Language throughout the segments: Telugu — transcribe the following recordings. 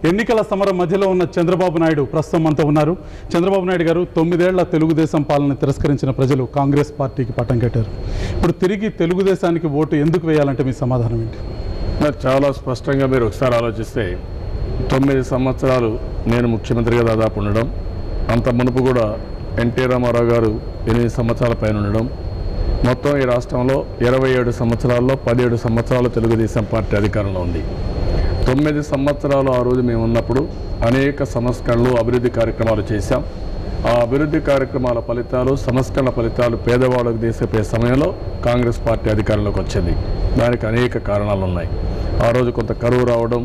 ఎన్నికల సమరం మధ్యలో ఉన్న చంద్రబాబు నాయుడు ప్రస్తుతం మనతో ఉన్నారు. చంద్రబాబు నాయుడు గారు 9 ఏళ్ల తెలుగుదేశం పాలన తిరస్కరించిన ప్రజలు కాంగ్రెస్ పార్టీకి పట్టం కట్టారు. ఇప్పుడు తిరిగి తెలుగుదేశానికి ఓటు ఎందుకు వేయాలంటే మీ సమాధానం ఏంటి? చాలా స్పష్టంగా మీరు ఒకసారి ఆలోచిస్తే 9 సంవత్సరాలు నేను ముఖ్యమంత్రిగా దాదాపు ఉండడం, అంత మునుపు కూడా ఎన్టీ రామారావు గారు 8 సంవత్సరాల పైన ఉండడం, మొత్తం ఈ రాష్ట్రంలో 27 సంవత్సరాల్లో 17 సంవత్సరాలు తెలుగుదేశం పార్టీ అధికారంలో ఉంది. 9 సంవత్సరాలు ఆ రోజు మేము ఉన్నప్పుడు అనేక సంస్కరణలు అభివృద్ధి కార్యక్రమాలు చేశాం. ఆ అభివృద్ధి కార్యక్రమాల ఫలితాలు, సంస్కరణ ఫలితాలు పేదవాళ్ళకు తీసుకుపోయే సమయంలో కాంగ్రెస్ పార్టీ అధికారంలోకి వచ్చింది. దానికి అనేక కారణాలు ఉన్నాయి. ఆ రోజు కొంత కరువు రావడం,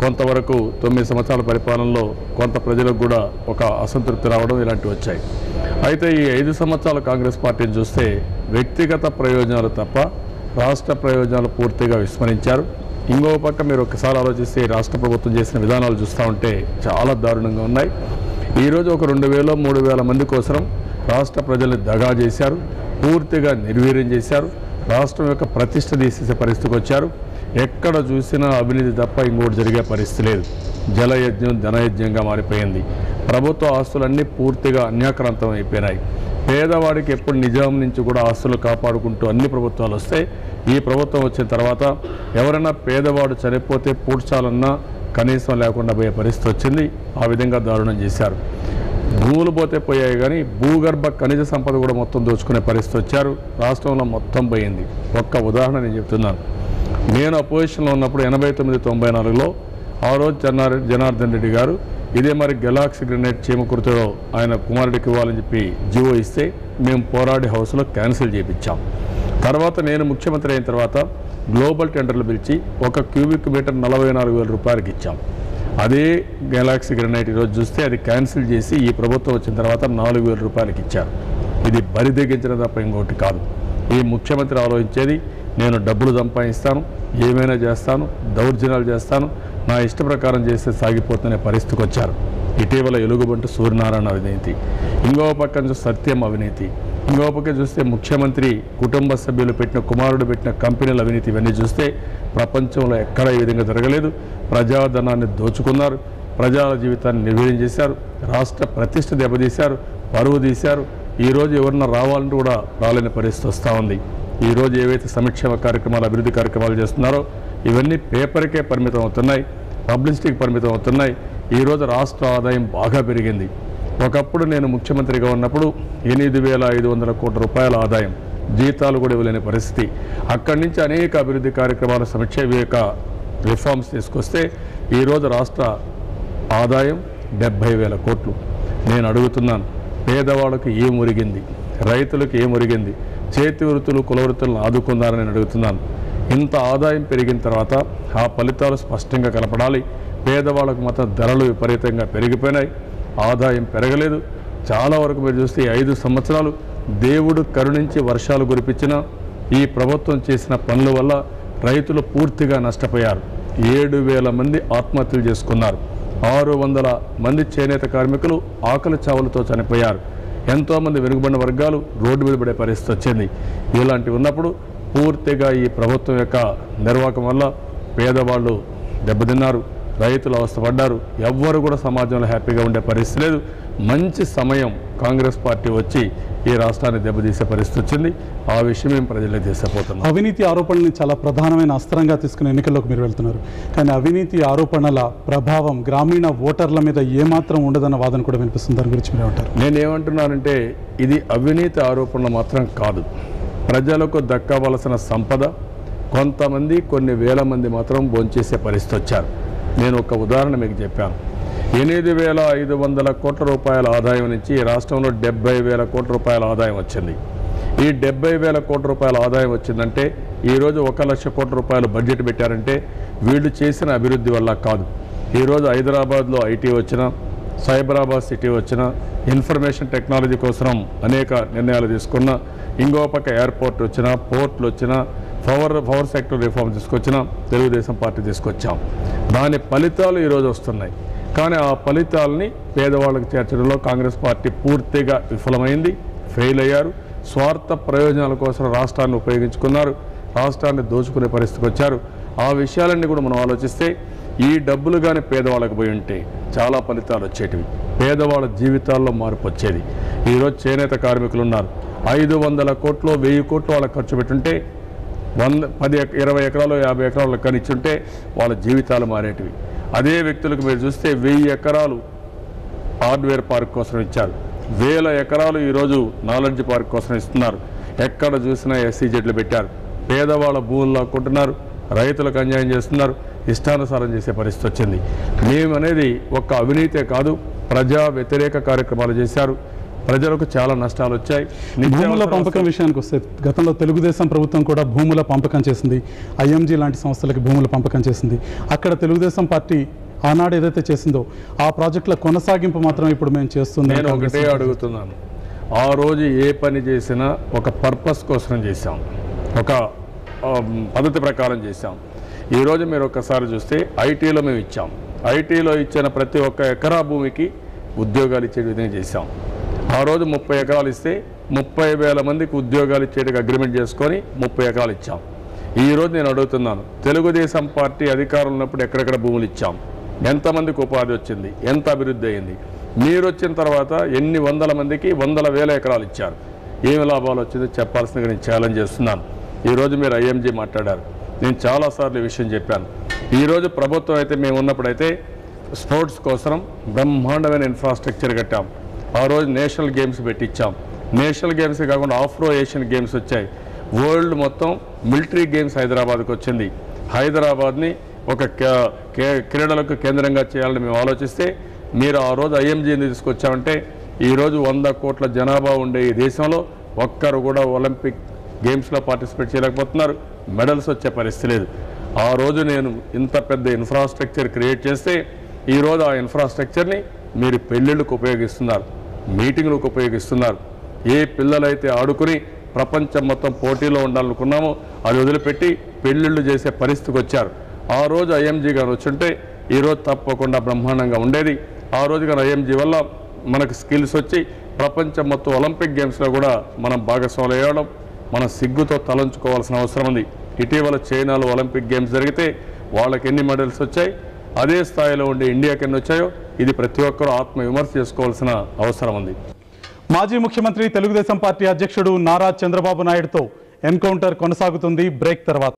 కొంతవరకు 9 సంవత్సరాల పరిపాలనలో కొంత ప్రజలకు కూడా ఒక అసంతృప్తి రావడం, ఇలాంటివి వచ్చాయి. అయితే ఈ 5 సంవత్సరాల కాంగ్రెస్ పార్టీని చూస్తే వ్యక్తిగత ప్రయోజనాలు తప్ప రాష్ట్ర ప్రయోజనాలు పూర్తిగా విస్మరించారు. ఇంకో పక్క మీరు ఒకసారి ఆలోచిస్తే రాష్ట్ర ప్రభుత్వం చేసిన విధానాలు చూస్తూ ఉంటే చాలా దారుణంగా ఉన్నాయి. ఈరోజు ఒక 2000-3000 మంది కోసం రాష్ట్ర ప్రజల్ని దగా చేశారు, పూర్తిగా నిర్వీర్యం చేశారు, రాష్ట్రం యొక్క ప్రతిష్ట తీసేసే పరిస్థితికి వచ్చారు. ఎక్కడ చూసినా అవినీతి తప్ప ఇంకోటి జరిగే పరిస్థితి లేదు. జలయజ్ఞం ధనయజ్ఞంగా మారిపోయింది. ప్రభుత్వ ఆస్తులన్నీ పూర్తిగా అన్యాక్రాంతం అయిపోయినాయి. పేదవాడికి ఎప్పుడు నిజాం నుంచి కూడా ఆస్తులు కాపాడుకుంటూ అన్ని ప్రభుత్వాలు వస్తాయి. ఈ ప్రభుత్వం వచ్చిన తర్వాత ఎవరైనా పేదవాడు చనిపోతే పూడ్చాలన్నా కనీసం లేకుండా పోయే పరిస్థితి వచ్చింది. ఆ విధంగా దారుణం చేశారు. భూములు పోతే పోయాయి కానీ భూగర్భ ఖనిజ సంపద కూడా మొత్తం దోచుకునే పరిస్థితి వచ్చారు. రాష్ట్రంలో మొత్తం పోయింది. ఒక్క ఉదాహరణ నేను చెప్తున్నాను. నేను అపోజిషన్లో ఉన్నప్పుడు 89-94లో ఆ రోజు జనార్దన్ రెడ్డి గారు ఇదే మరి గెలాక్సీ గ్రెనేడ్ చీమకుర్తిలో ఆయన కుమారుడికి ఇవ్వాలని చెప్పి జీవో ఇస్తే మేము పోరాడి హౌస్లో క్యాన్సిల్ చేయించాం. తర్వాత నేను ముఖ్యమంత్రి అయిన తర్వాత గ్లోబల్ టెండర్లు పిలిచి 1 క్యూబిక్ మీటర్ 44,000 రూపాయలకి ఇచ్చాం. అదే గెలాక్సీ గ్రెనేడ్ ఈరోజు చూస్తే అది క్యాన్సిల్ చేసి ఈ ప్రభుత్వం వచ్చిన తర్వాత 4,000 రూపాయలకి ఇచ్చారు. ఇది బరిదెగించడం తప్ప ఇంకోటి కాదు. ఈ ముఖ్యమంత్రి ఆలోచించేది నేను డబ్బులు సంపాదిస్తాను, ఏమైనా చేస్తాను, దౌర్జన్యాలు చేస్తాను, నా ఇష్ట ప్రకారం చేస్తే సాగిపోతున్న పరిస్థితికి వచ్చారు. ఇటీవల ఎలుగుబంటి సూర్యనారాయణ అవినీతి, ఇంకో పక్కన సత్యం అవినీతి, ఇంకో పక్క చూస్తే ముఖ్యమంత్రి కుటుంబ సభ్యులు పెట్టిన కుమారుడు పెట్టిన కంపెనీల అవినీతి, ఇవన్నీ చూస్తే ప్రపంచంలో ఎక్కడ ఈ విధంగా జరగలేదు. ప్రజాధనాన్ని దోచుకున్నారు, ప్రజల జీవితాన్ని నిర్వీర్యం చేశారు, రాష్ట్ర ప్రతిష్ట దెబ్బతీశారు, పరువు తీశారు. ఈరోజు ఎవరన్నా రావాలంటే కూడా రాలేని పరిస్థితి వస్తూ ఉంది. ఈరోజు ఏవైతే సంక్షేమ కార్యక్రమాలు, అభివృద్ధి కార్యక్రమాలు చేస్తున్నారో ఇవన్నీ పేపర్కే పరిమితం అవుతున్నాయి, పబ్లిసిటీకి పరిమితం అవుతున్నాయి. ఈరోజు రాష్ట్ర ఆదాయం బాగా పెరిగింది. ఒకప్పుడు నేను ముఖ్యమంత్రిగా ఉన్నప్పుడు 8,500 కోట్ల రూపాయల ఆదాయం, జీతాలు కూడా ఇవ్వలేని పరిస్థితి. అక్కడి నుంచి అనేక అభివృద్ధి కార్యక్రమాల సంక్షేమ రిఫార్మ్స్ తీసుకొస్తే ఈరోజు రాష్ట్ర ఆదాయం 70,000 కోట్లు. నేను అడుగుతున్నాను, పేదవాళ్ళకు ఏం ఒరిగింది, రైతులకు ఏం ఒరిగింది, చేతి వృత్తులు కుల వృత్తులను ఆదుకున్నారని నేను అడుగుతున్నాను. ఇంత ఆదాయం పెరిగిన తర్వాత ఆ ఫలితాలు స్పష్టంగా కనపడాలి. పేదవాళ్ళకు మాత్రం ధరలు విపరీతంగా పెరిగిపోయినాయి, ఆదాయం పెరగలేదు. చాలా వరకు మీరు చూస్తే 5 సంవత్సరాలు దేవుడు కరుణించి వర్షాలు కురిపించిన ఈ ప్రభుత్వం చేసిన పనుల వల్ల రైతులు పూర్తిగా నష్టపోయారు. 7,000 మంది ఆత్మహత్యలు చేసుకున్నారు. 600 మంది చేనేత కార్మికులు ఆకలి చావులతో చనిపోయారు. ఎంతోమంది వెనుకబడిన వర్గాలు రోడ్డు మీద పడే పరిస్థితి వచ్చింది. ఇలాంటివి ఉన్నప్పుడు పూర్తిగా ఈ ప్రభుత్వం యొక్క నిర్వాహకం వల్ల పేదవాళ్ళు దెబ్బతిన్నారు, రైతులు అవస్థపడ్డారు. ఎవ్వరు కూడా సమాజంలో హ్యాపీగా ఉండే పరిస్థితి లేదు. మంచి సమయం కాంగ్రెస్ పార్టీ వచ్చి ఈ రాష్ట్రాన్ని దెబ్బతీసే పరిస్థితి వచ్చింది. ఆ విషయం మేము ప్రజలకు తీసుకుపోతున్నాం. అవినీతి ఆరోపణల్ని చాలా ప్రధానమైన అస్త్రంగా తీసుకుని ఎన్నికల్లోకి మీరు వెళ్తున్నారు. కానీ అవినీతి ఆరోపణల ప్రభావం గ్రామీణ ఓటర్ల మీద ఏమాత్రం ఉండదన్న వాదన కూడా వినిపిస్తుంది. దాని గురించి మీరు ఏమంటారు? నేనేమంటున్నానంటే ఇది అవినీతి ఆరోపణలు మాత్రం కాదు. ప్రజలకు దక్కవలసిన సంపద కొంతమంది, కొన్ని వేల మంది మాత్రం భోంచేసే పరిస్థితి వచ్చారు. నేను ఒక ఉదాహరణ మీకు చెప్పాను. 8,500 కోట్ల రూపాయల ఆదాయం నుంచి రాష్ట్రంలో 70,000 కోట్ల రూపాయల ఆదాయం వచ్చింది. ఈ 70,000 కోట్ల రూపాయల ఆదాయం వచ్చిందంటే ఈరోజు 1,00,000 కోట్ల రూపాయలు బడ్జెట్ పెట్టారంటే వీళ్ళు చేసిన అభివృద్ధి వల్ల కాదు. ఈరోజు హైదరాబాద్లో ఐటీ వచ్చినా, సైబరాబాద్ సిటీ వచ్చినా, ఇన్ఫర్మేషన్ టెక్నాలజీ కోసం అనేక నిర్ణయాలు తీసుకున్న, ఇంకో పక్క ఎయిర్పోర్ట్ వచ్చినా, పోర్ట్లు వచ్చినా, పవర్ సెక్టర్ రిఫార్మ్ తీసుకొచ్చినా తెలుగుదేశం పార్టీ తీసుకొచ్చాం. దాని ఫలితాలు ఈరోజు వస్తున్నాయి. కానీ ఆ ఫలితాలని పేదవాళ్ళకి చేర్చడంలో కాంగ్రెస్ పార్టీ పూర్తిగా విఫలమైంది, ఫెయిల్ అయ్యారు. స్వార్థ ప్రయోజనాల కోసం రాష్ట్రాన్ని ఉపయోగించుకున్నారు, రాష్ట్రాన్ని దోచుకునే పరిస్థితికి వచ్చారు. ఆ విషయాలన్నీ కూడా మనం ఆలోచిస్తే ఈ డబ్బులు కానీ పేదవాళ్ళకి పోయి ఉంటే చాలా ఫలితాలు వచ్చేటివి, పేదవాళ్ళ జీవితాల్లో మార్పు వచ్చేది. ఈరోజు చేనేత కార్మికులు ఉన్నారు, 500 కోట్లు 1000 కోట్లు వాళ్ళకి ఖర్చు పెట్టుంటే 20 ఎకరాలు 50 ఎకరాలు కనిచ్చుంటే వాళ్ళ జీవితాలు మారేటివి. అదే వ్యక్తులకు మీరు చూస్తే 1000 ఎకరాలు హార్డ్వేర్ పార్క్ కోసం ఇచ్చారు, 1000 ఎకరాలు ఈరోజు నాలెడ్జ్ పార్క్ కోసం ఇస్తున్నారు. ఎక్కడ చూసినా SEZలు పెట్టారు, పేదవాళ్ళ భూములు లాక్కుంటున్నారు, రైతులకు అన్యాయం చేస్తున్నారు, ఇష్టానుసారం చేసే పరిస్థితి వచ్చింది. మేమనేది ఒక్క అవినీతే కాదు, ప్రజా వ్యతిరేక కార్యక్రమాలు చేశారు, ప్రజలకు చాలా నష్టాలు వచ్చాయి. భూముల పంపకం విషయానికి వస్తే గతంలో తెలుగుదేశం ప్రభుత్వం కూడా భూముల పంపకం చేసింది, IMG లాంటి సంస్థలకి భూముల పంపకం చేసింది. అక్కడ తెలుగుదేశం పార్టీ ఆనాడు ఏదైతే చేసిందో ఆ ప్రాజెక్టుల కొనసాగింపు మాత్రం ఇప్పుడు మేము చేస్తుంది. నేను ఒకటే అడుగుతున్నాను, ఆ రోజు ఏ పని చేసినా ఒక పర్పస్ కోసం చేశాం, ఒక పద్ధతి ప్రకారం చేశాం. ఈరోజు మీరు ఒక్కసారి చూస్తే ఐటీలో మేము ఇచ్చాం, ఐటీలో ఇచ్చిన ప్రతి ఒక్క ఎకరా భూమికి ఉద్యోగాలు ఇచ్చే విధంగా చేశాం. ఆ రోజు 30 ఎకరాలు ఇస్తే 30,000 మందికి ఉద్యోగాలు ఇచ్చేటికి అగ్రిమెంట్ చేసుకొని 30 ఎకరాలు ఇచ్చాం. ఈరోజు నేను అడుగుతున్నాను, తెలుగుదేశం పార్టీ అధికారం ఉన్నప్పుడు ఎక్కడెక్కడ భూములు ఇచ్చాం, ఎంతమందికి ఉపాధి వచ్చింది, ఎంత అభివృద్ధి అయింది? మీరు వచ్చిన తర్వాత ఎన్ని వందల మందికి 100,000 ఎకరాలు ఇచ్చారు, ఏమి లాభాలు వచ్చిందో చెప్పాల్సిందిగా నేను ఛాలెంజ్ చేస్తున్నాను. ఈరోజు మీరు IMG మాట్లాడారు, నేను చాలాసార్లు ఈ విషయం చెప్పాను. ఈరోజు ప్రభుత్వం అయితే మేము ఉన్నప్పుడైతే స్పోర్ట్స్ కోసం బ్రహ్మాండమైన ఇన్ఫ్రాస్ట్రక్చర్ కట్టాం. ఆ రోజు నేషనల్ గేమ్స్ పెట్టించాం, నేషనల్ గేమ్స్ కాకుండా ఆఫ్రో ఏషియన్ గేమ్స్ వచ్చాయి, వరల్డ్ మొత్తం మిలిటరీ గేమ్స్ హైదరాబాద్కి వచ్చింది. హైదరాబాద్ని ఒక క్రీడలకు కేంద్రంగా చేయాలని మేము ఆలోచిస్తే మీరు ఆ రోజు IMGని తీసుకొచ్చామంటే ఈరోజు 100 కోట్ల జనాభా ఉండే ఈ దేశంలో ఒక్కరు కూడా ఒలింపిక్ గేమ్స్లో పార్టిసిపేట్ చేయలేకపోతున్నారు, మెడల్స్ వచ్చే పరిస్థితి లేదు. ఆ రోజు నేను ఇంత పెద్ద ఇన్ఫ్రాస్ట్రక్చర్ క్రియేట్ చేస్తే ఈరోజు ఆ ఇన్ఫ్రాస్ట్రక్చర్ని మీరు పెళ్ళిళ్ళకు ఉపయోగిస్తున్నారు, మీటింగ్లకు ఉపయోగిస్తున్నారు. ఏ పిల్లలైతే ఆడుకుని ప్రపంచం మొత్తం పోటీలో ఉండాలనుకున్నామో అది వదిలిపెట్టి పెళ్ళిళ్ళు చేసే పరిస్థితికి వచ్చారు. ఆ రోజు IMG గారు వచ్చుంటే ఈరోజు తప్పకుండా బ్రహ్మాండంగా ఉండేది. ఆ రోజు కానీ IMG వల్ల మనకు స్కిల్స్ వచ్చి ప్రపంచం మొత్తం ఒలింపిక్ గేమ్స్లో కూడా మనం భాగస్వాములు అయ్యడం మనం సిగ్గుతో తలంచుకోవాల్సిన అవసరం ఉంది. ఇటీవల చైనాలో ఒలింపిక్ గేమ్స్ జరిగితే వాళ్ళకి ఎన్ని మెడల్స్ వచ్చాయి, అదే స్థాయిలో ఉండే ఇండియాకి ఎన్ని వచ్చాయో ఇది ప్రతి ఒక్కరూ ఆత్మవిమర్శ చేసుకోవాల్సిన అవసరం ఉంది. మాజీ ముఖ్యమంత్రి తెలుగుదేశం పార్టీ అధ్యక్షుడు నారా చంద్రబాబు నాయుడుతో ఎన్కౌంటర్ కొనసాగుతుంది. బ్రేక్ తర్వాత